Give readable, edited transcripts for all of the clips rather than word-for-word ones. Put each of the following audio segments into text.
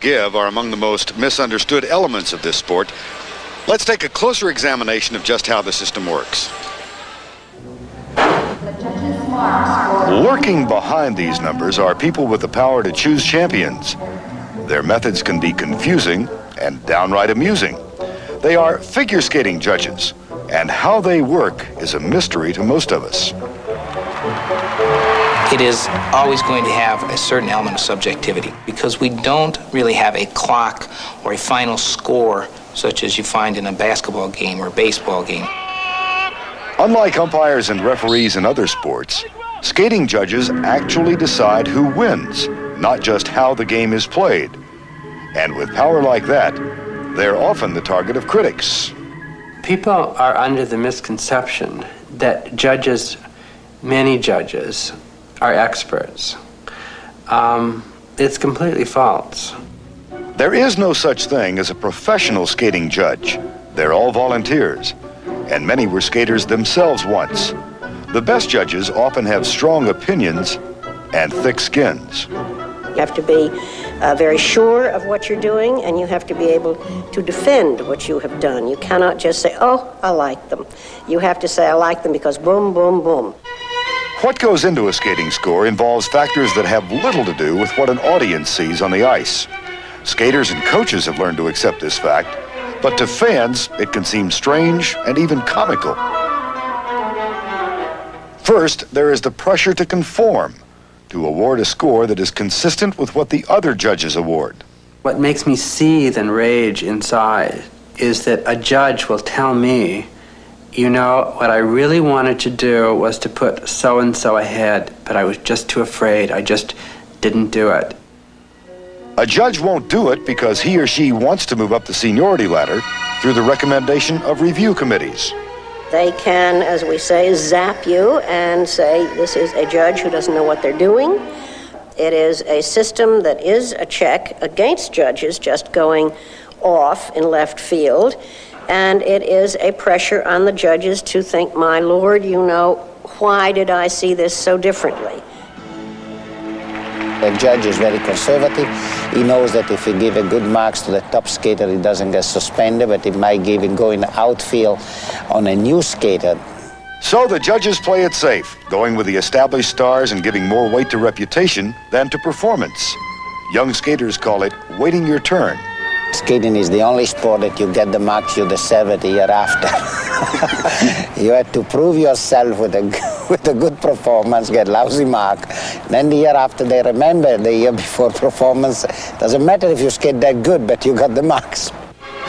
Give are among the most misunderstood elements of this sport. Let's take a closer examination of just how the system works. Lurking behind these numbers are people with the power to choose champions. Their methods can be confusing and downright amusing. They are figure skating judges, and how they work is a mystery to most of us. It is always going to have a certain element of subjectivity because we don't really have a clock or a final score such as you find in a basketball game or a baseball game. Unlike umpires and referees in other sports, skating judges actually decide who wins, not just how the game is played. And with power like that, they're often the target of critics. People are under the misconception that judges, many judges, are experts. It's completely false. There is no such thing as a professional skating judge. They're all volunteers, and many were skaters themselves once. The best judges often have strong opinions and thick skins. You have to be very sure of what you're doing, and you have to be able to defend what you have done. You cannot just say, oh, I like them. You have to say, I like them because boom, boom, boom. What goes into a skating score involves factors that have little to do with what an audience sees on the ice. Skaters and coaches have learned to accept this fact, but to fans, it can seem strange and even comical. First, there is the pressure to conform, to award a score that is consistent with what the other judges award. What makes me seethe and rage inside is that a judge will tell me, you know, what I really wanted to do was to put so-and-so ahead, but I was just too afraid. I just didn't do it. A judge won't do it because he or she wants to move up the seniority ladder through the recommendation of review committees. They can, as we say, zap you and say, this is a judge who doesn't know what they're doing. It is a system that is a check against judges just going off in left field. And it is a pressure on the judges to think, my Lord, you know, why did I see this so differently? The judge is very conservative. He knows that if he gives a good marks to the top skater, he doesn't get suspended, but he might give it going outfield on a new skater. So the judges play it safe, going with the established stars and giving more weight to reputation than to performance. Young skaters call it waiting your turn. Skating is the only sport that you get the marks you deserve it the year after. You have to prove yourself with a good performance, get lousy mark. Then the year after they remember the year before performance. Doesn't matter if you skate that good, but you got the marks.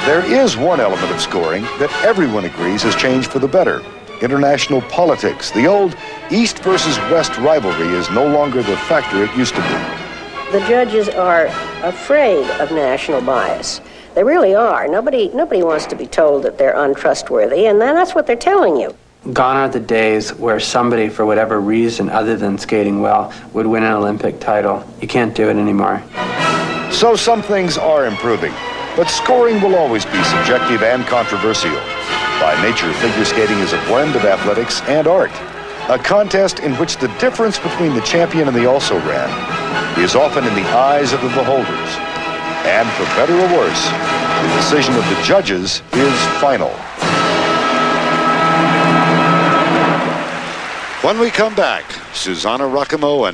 There is one element of scoring that everyone agrees has changed for the better. International politics. The old East versus West rivalry is no longer the factor it used to be. The judges are afraid of national bias. They really are. Nobody wants to be told that they're untrustworthy, and then that's what they're telling you. Gone are the days where somebody, for whatever reason other than skating well, would win an Olympic title. You can't do it anymore. So some things are improving, but scoring will always be subjective and controversial. By nature, figure skating is a blend of athletics and art, a contest in which the difference between the champion and the also-ran is often in the eyes of the beholders. And for better or worse, the decision of the judges is final. When we come back, Susanna Racamo and